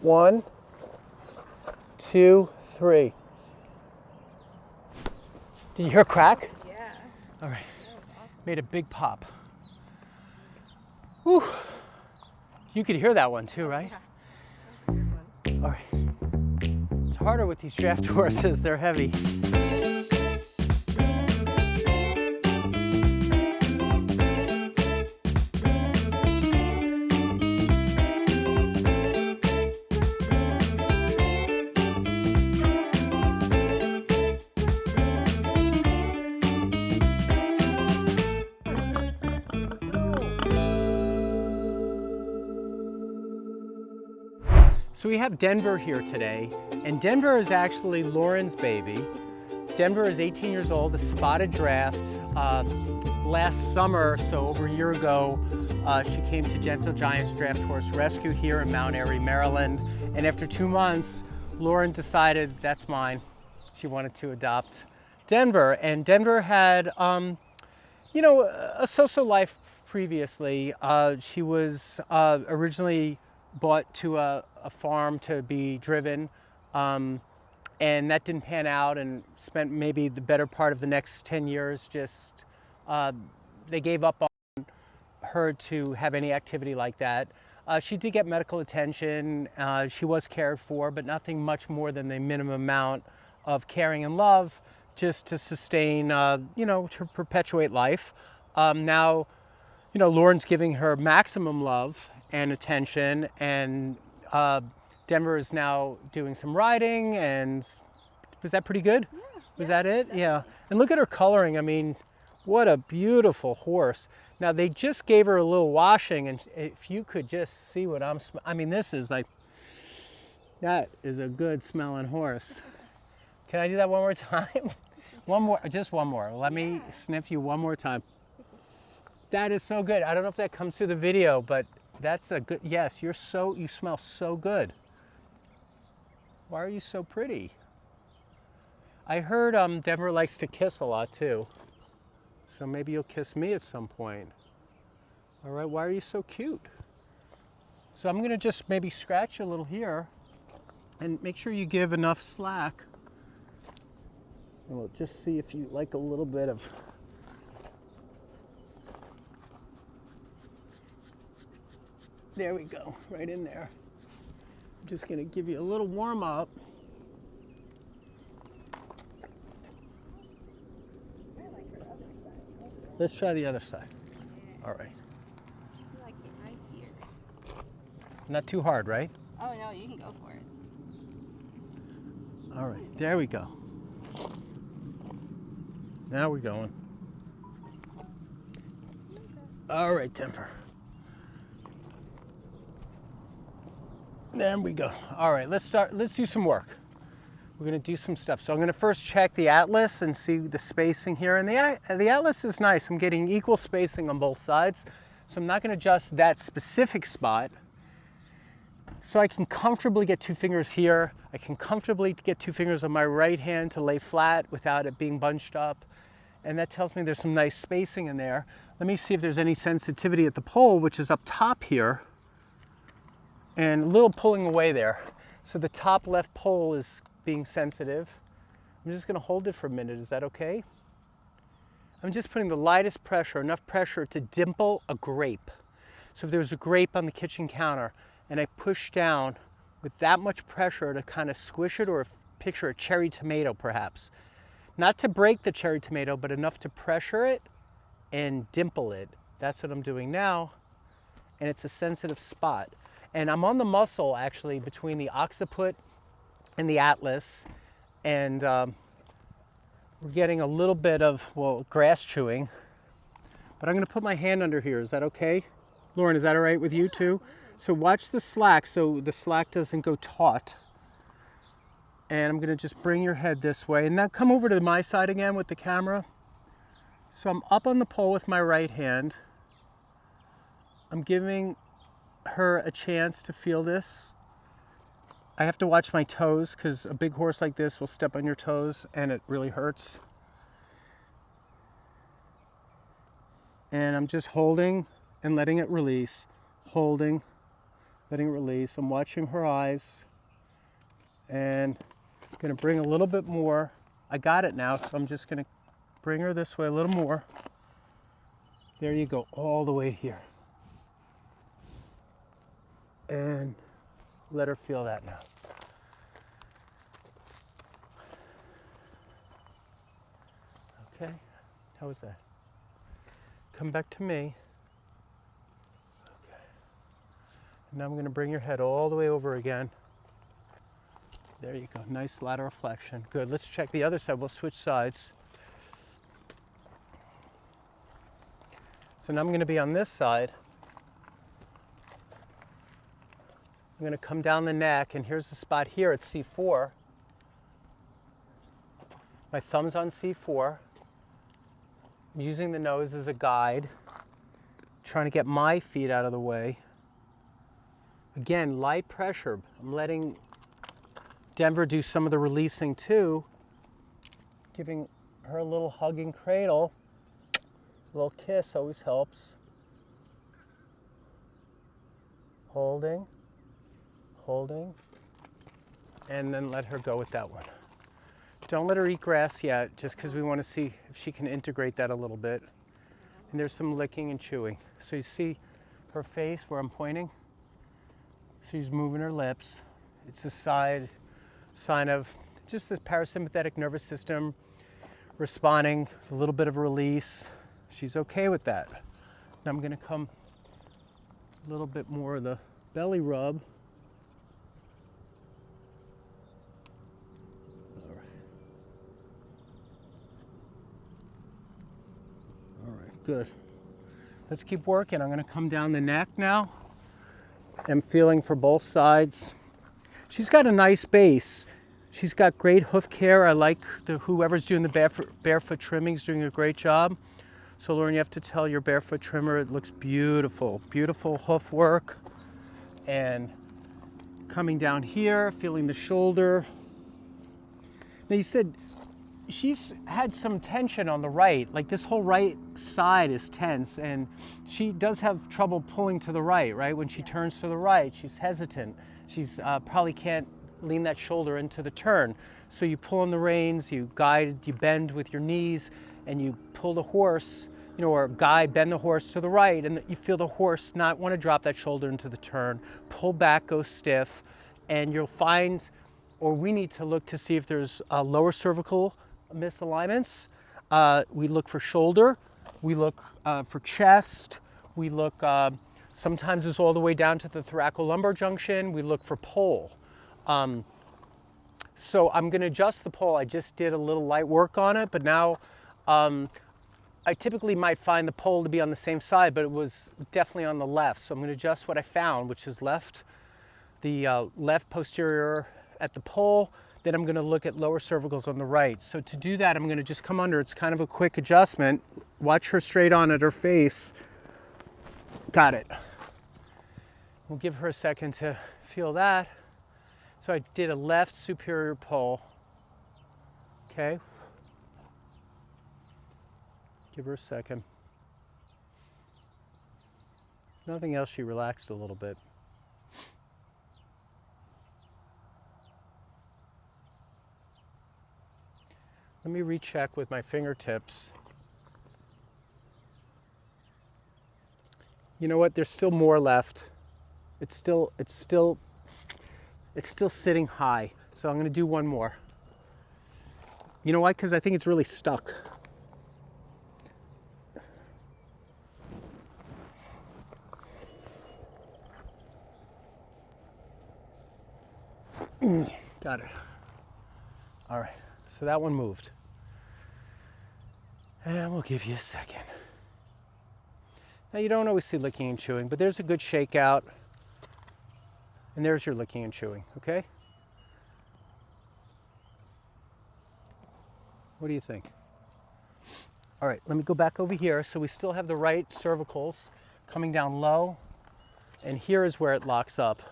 1, 2, 3. Did you hear a crack? Yeah. All right. That was awesome. Made a big pop. Whew. You could hear that one too, right? Yeah. That was a good one. All right. It's harder with these draft horses. They're heavy. So we have Denver here today, and Denver is actually Lauren's baby. Denver is 18 years old, a spotted draft. Last summer, so over a year ago, she came to Gentle Giants Draft Horse Rescue here in Mount Airy, Maryland. And after 2 months, Lauren decided, that's mine. She wanted to adopt Denver. And Denver had, you know, a social life previously. She was originally bought to a farm to be driven, and that didn't pan out, and spent maybe the better part of the next 10 years just, they gave up on her to have any activity like that. She did get medical attention, she was cared for, but nothing much more than the minimum amount of caring and love just to sustain, you know, to perpetuate life. Now, you know, Lauren's giving her maximum love and attention, and Denver is now doing some riding, and was that pretty good? Yeah. Was that it? Yeah. And look at her coloring. I mean, what a beautiful horse. Now they just gave her a little washing, and if you could just see what I mean, this is like, that is a good smelling horse. Can I do that one more time? One more, just one more. Let me sniff you one more time. That is so good. I don't know if that comes through the video, but that's a good, yes, you smell so good. Why are you so pretty? I heard Denver likes to kiss a lot too. So maybe you'll kiss me at some point. All right, why are you so cute? So I'm gonna just maybe scratch a little here and make sure you give enough slack. And we'll just see if you like a little bit of, there we go, right in there. I'm just gonna give you a little warm up. Let's try the other side. Yeah. All right. She likes it right here. Not too hard, right? Oh no, you can go for it. All right, there we go. Now we're going. All right, Denver. There we go. All right, let's do some work. We're gonna do some stuff. So I'm gonna first check the atlas and see the spacing here. And the atlas is nice. I'm getting equal spacing on both sides. So I'm not gonna adjust that specific spot. So I can comfortably get 2 fingers here. I can comfortably get 2 fingers on my right hand to lay flat without it being bunched up. And that tells me there's some nice spacing in there. Let me see if there's any sensitivity at the pole, which is up top here. And a little pulling away there. So the top left pole is being sensitive. I'm just gonna hold it for a minute, is that okay? I'm just putting the lightest pressure, enough pressure to dimple a grape. So if there's a grape on the kitchen counter and I push down with that much pressure to kind of squish it, or picture a cherry tomato perhaps. Not to break the cherry tomato, but enough to pressure it and dimple it. That's what I'm doing now. And it's a sensitive spot. And I'm on the muscle actually between the occiput and the atlas. And we're getting a little bit of, well, grass chewing. But I'm gonna put my hand under here, is that okay? Lauren, is that all right with you too? So watch the slack so the slack doesn't go taut. And I'm gonna just bring your head this way. And now come over to my side again with the camera. So I'm up on the pole with my right hand. I'm giving her a chance to feel this. I have to watch my toes because a big horse like this will step on your toes and it really hurts. And I'm just holding and letting it release, holding, letting it release. I'm watching her eyes, and I'm gonna bring a little bit more. I got it now, so I'm just gonna bring her this way a little more. There you go, all the way here. And let her feel that now. Okay, how was that? Come back to me. Okay. And now I'm going to bring your head all the way over again. There you go, nice lateral flexion. Good, let's check the other side. We'll switch sides. So now I'm going to be on this side. I'm going to come down the neck, and here's the spot here at C4. My thumb's on C4. I'm using the nose as a guide, trying to get my feet out of the way. Again, light pressure. I'm letting Denver do some of the releasing too, giving her a little hugging cradle. A little kiss always helps. Holding, holding, and then let her go with that one. Don't let her eat grass yet, just because we want to see if she can integrate that a little bit. And there's some licking and chewing. So you see her face where I'm pointing? She's moving her lips. It's a sign of just the parasympathetic nervous system responding, a little bit of a release. She's okay with that. Now I'm going to come a little bit more of the belly rub. Good. Let's keep working. I'm going to come down the neck now. I'm feeling for both sides. She's got a nice base. She's got great hoof care. I like whoever's doing the barefoot trimming is doing a great job. So Lauren, you have to tell your barefoot trimmer it looks beautiful. Beautiful hoof work. And coming down here, feeling the shoulder. Now you said she's had some tension on the right, like this whole right side is tense, and she does have trouble pulling to the right? When she turns to the right, she's hesitant. She's probably can't lean that shoulder into the turn. So you pull on the reins, you guide, you bend with your knees, and you pull the horse, or guide, bend the horse to the right, and you feel the horse not want to drop that shoulder into the turn. Pull back, go stiff, and you'll find, or we need to look to see if there's lower cervical misalignments. We look for shoulder, we look for chest, we look, sometimes it's all the way down to the thoracolumbar junction, we look for pole. So I'm going to adjust the pole. I just did a little light work on it, but now I typically might find the pole to be on the same side, but it was definitely on the left. So I'm going to adjust what I found, which is the left posterior at the pole. Then I'm going to look at lower cervicals on the right. So to do that, I'm going to just come under. It's kind of a quick adjustment. Watch her straight on at her face. Got it. We'll give her a second to feel that. So I did a left superior pull. Okay. Give her a second. Nothing else, she relaxed a little bit. Let me recheck with my fingertips. You know what? There's still more left. It's still sitting high. So I'm going to do one more. You know why? Because I think it's really stuck. Got it. All right. So that one moved. And we'll give you a second. Now you don't always see licking and chewing, but there's a good shakeout. And there's your licking and chewing, okay? What do you think? All right, let me go back over here. So we still have the right cervicals coming down low. And here is where it locks up.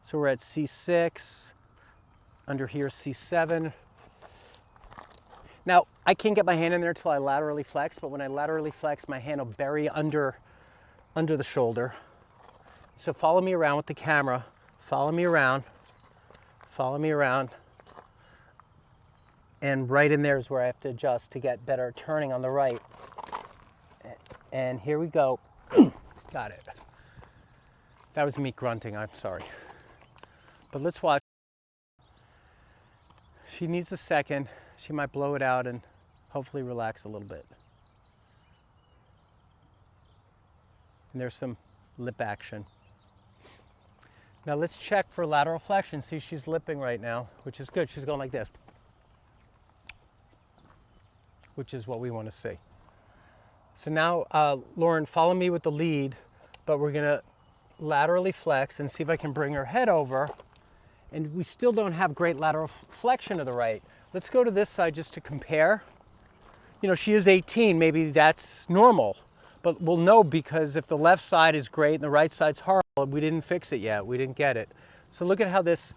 So we're at C6, under here C7. Now, I can't get my hand in there till I laterally flex, but when I laterally flex, my hand will bury under the shoulder. So follow me around with the camera. Follow me around. Follow me around. And right in there is where I have to adjust to get better turning on the right. And here we go. Got it. That was me grunting, I'm sorry. But let's watch. She needs a second. She might blow it out and hopefully relax a little bit. And there's some lip action. Now let's check for lateral flexion. See, she's lipping right now, which is good. She's going like this, which is what we want to see. So now, Lauren, follow me with the lead, but we're gonna laterally flex and see if I can bring her head over. And we still don't have great lateral flexion to the right. Let's go to this side just to compare. You know, she is 18, maybe that's normal, but we'll know because if the left side is great and the right side's horrible, we didn't fix it yet, we didn't get it. So look at how this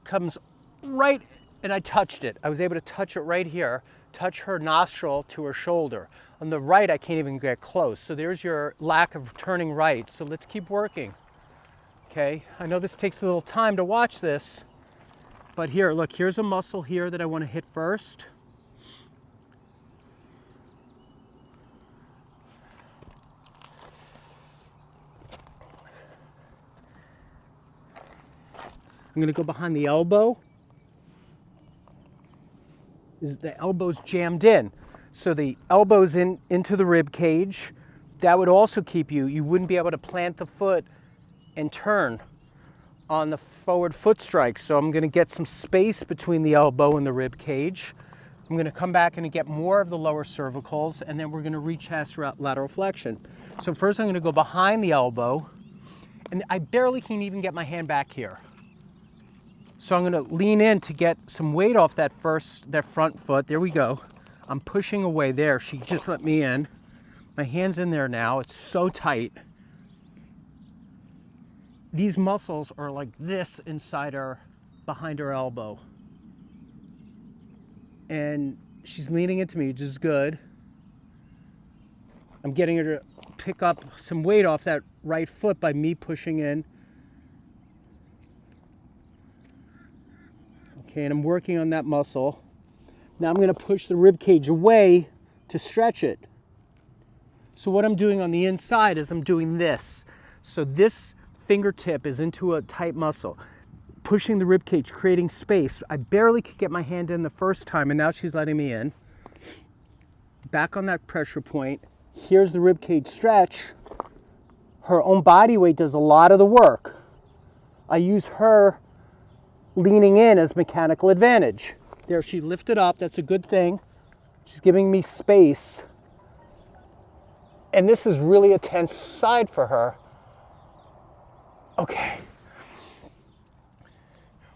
comes right, and I touched it. I was able to touch it right here, touch her nostril to her shoulder. On the right, I can't even get close. So there's your lack of turning right. So let's keep working. Okay, I know this takes a little time to watch this, but here, look, here's a muscle here that I want to hit first. I'm going to go behind the elbow. The elbow's jammed in. So the elbow's into the rib cage. That would also keep you wouldn't be able to plant the foot and turn on the forward foot strike. So I'm going to get some space between the elbow and the rib cage. I'm going to come back and get more of the lower cervicals, and then we're going to retest lateral flexion. So first I'm going to go behind the elbow, and I barely can even get my hand back here. So I'm going to lean in to get some weight off that front foot. There we go. I'm pushing away there. She just let me in. My hand's in there now. It's so tight. These muscles are like this inside her, behind her elbow. And she's leaning into me, which is good. I'm getting her to pick up some weight off that right foot by me pushing in. Okay, and I'm working on that muscle. Now I'm going to push the rib cage away to stretch it. So what I'm doing on the inside is I'm doing this. So this fingertip is into a tight muscle, pushing the rib cage, creating space. I barely could get my hand in the first time, and now she's letting me in. Back on that pressure point. Here's the rib cage stretch. Her own body weight does a lot of the work. I use her leaning in as mechanical advantage. There, she lifted up. That's a good thing. She's giving me space. And this is really a tense side for her. Okay.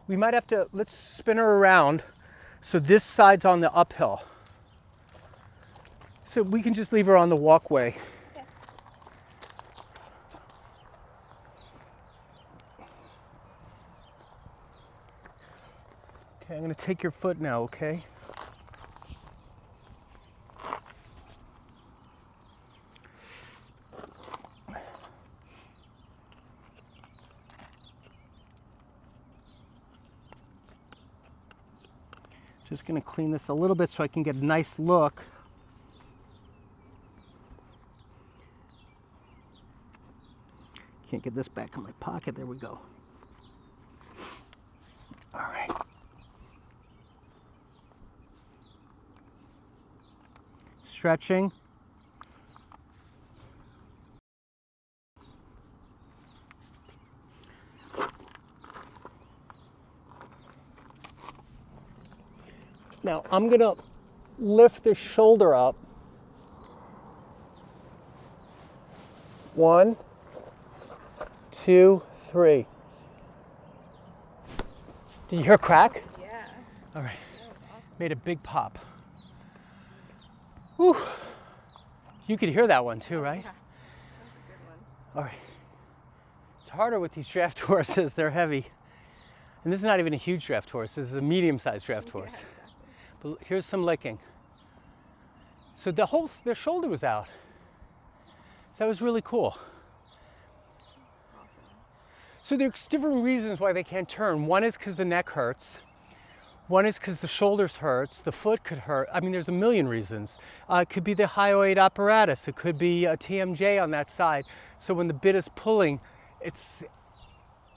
We might have to, let's spin her around so this side's on the uphill. So we can just leave her on the walkway. Yeah. Okay, I'm going to take your foot now, okay? Just going to clean this a little bit so I can get a nice look. Can't get this back in my pocket. There we go. All right. Stretching. Now I'm going to lift the shoulder up. 1, 2, 3. Did you hear a crack? Yeah. All right. That was awesome. Made a big pop. Whew. You could hear that one too, right? Yeah. That was a good one. All right. It's harder with these draft horses. They're heavy. And this is not even a huge draft horse. This is a medium-sized draft horse. Yeah, exactly. But here's some licking. So their shoulder was out. So that was really cool. So there's different reasons why they can't turn. One is because the neck hurts. One is because the shoulders hurts, the foot could hurt. I mean, there's a million reasons. It could be the hyoid apparatus. It could be a TMJ on that side. So when the bit is pulling,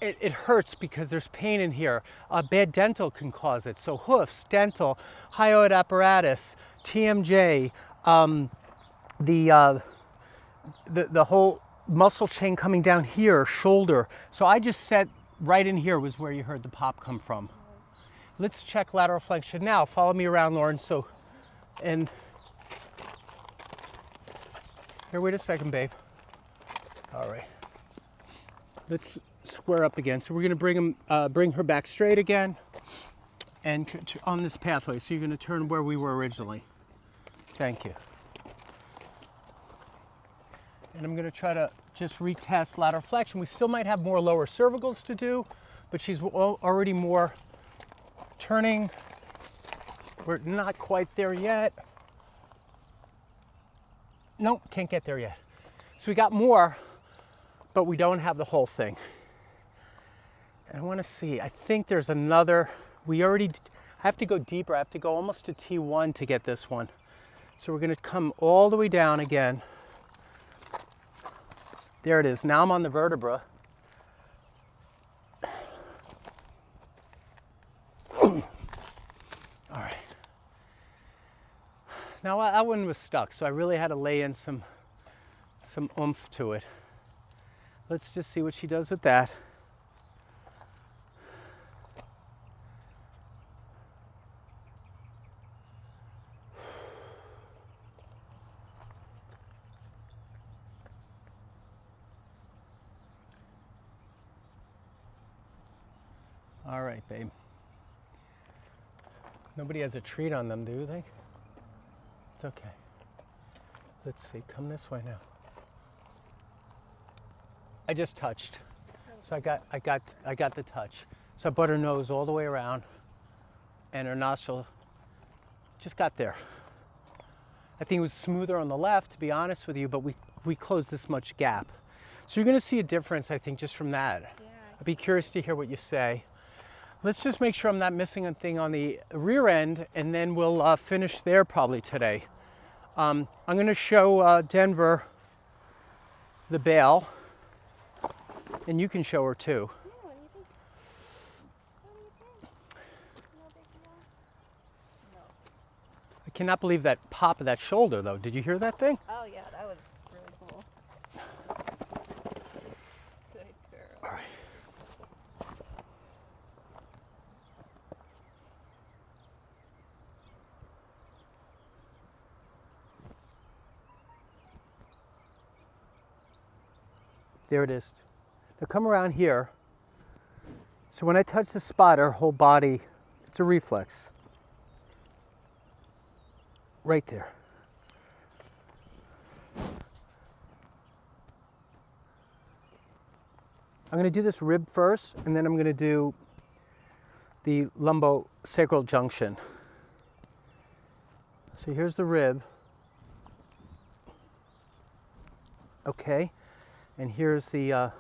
it hurts because there's pain in here. Bad dental can cause it. So hoofs, dental, hyoid apparatus, TMJ, the whole muscle chain coming down here, shoulder. So I just said right in here was where you heard the pop come from. Let's check lateral flexion now. Follow me around, Lauren. So, and here, wait a second, babe. All right. Let's square up again. So we're going to bring her back straight again, and on this pathway. So you're going to turn where we were originally. Thank you. And I'm going to try to just retest lateral flexion. We still might have more lower cervicals to do, but she's already more turning. We're not quite there yet. Nope, can't get there yet. So we got more, but we don't have the whole thing. And I want to see, I think there's another, I have to go deeper. I have to go almost to T1 to get this one. So we're going to come all the way down again. There it is. Now I'm on the vertebra. All right. Now that one was stuck, so I really had to lay in some oomph to it. Let's just see what she does with that. All right, babe. Nobody has a treat on them, do they? It's okay. Let's see, come this way now. I just touched. So I got the touch. So I brought her nose all the way around and her nostril just got there. I think it was smoother on the left, to be honest with you, but we closed this much gap. So you're gonna see a difference, I think, just from that. Yeah. I'd be curious to hear what you say. Let's just make sure I'm not missing a thing on the rear end, and then we'll finish there probably today. I'm going to show Denver the bale, and you can show her too. Yeah, what do you think? What do you think? No big deal? No. I cannot believe that pop of that shoulder, though. Did you hear that thing? Oh yeah, that was really cool. Good girl. All right. There it is. Now come around here. So when I touch the spot, her whole body, it's a reflex. Right there. I'm going to do this rib first, and then I'm going to do the lumbosacral junction. So here's the rib. Okay. And here's the, I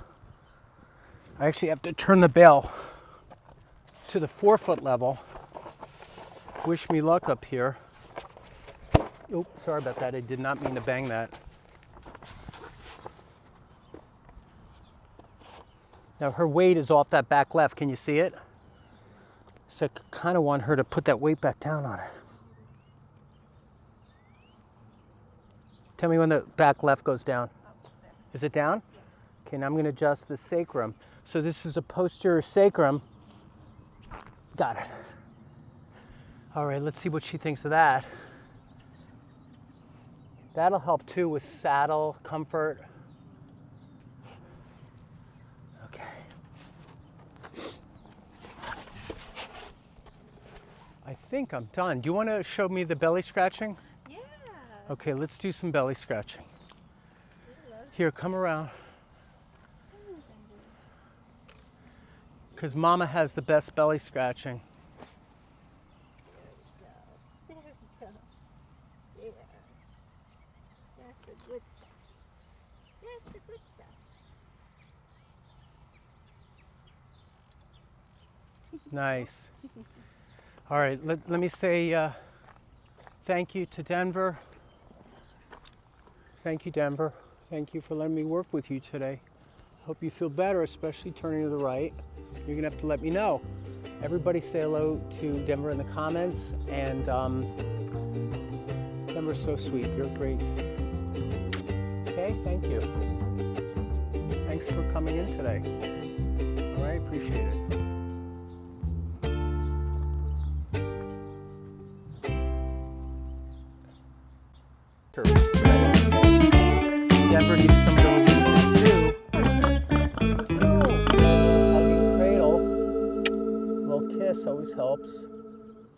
actually have to turn the bell to the 4-foot level. Wish me luck up here. Oh, sorry about that. I did not mean to bang that. Now her weight is off that back left. Can you see it? So I kind of want her to put that weight back down on it. Tell me when the back left goes down. Is it down? Yeah. Okay, now I'm going to adjust the sacrum. So this is a posterior sacrum. Got it. All right, let's see what she thinks of that. That'll help too with saddle comfort. Okay. I think I'm done. Do you want to show me the belly scratching? Yeah. Okay, let's do some belly scratching. Here, come around. Because Mama has the best belly scratching. There we go. There. That's the good stuff. That's the good stuff. Nice. All right, let me say thank you to Denver. Thank you, Denver. Thank you for letting me work with you today. Hope you feel better, especially turning to the right. You're gonna have to let me know. Everybody say hello to Denver in the comments, and Denver's so sweet, you're great. Okay, thank you. Thanks for coming in today. All right, appreciate it. Denver needs some of the releases too. Hugging cradle. A little kiss always helps.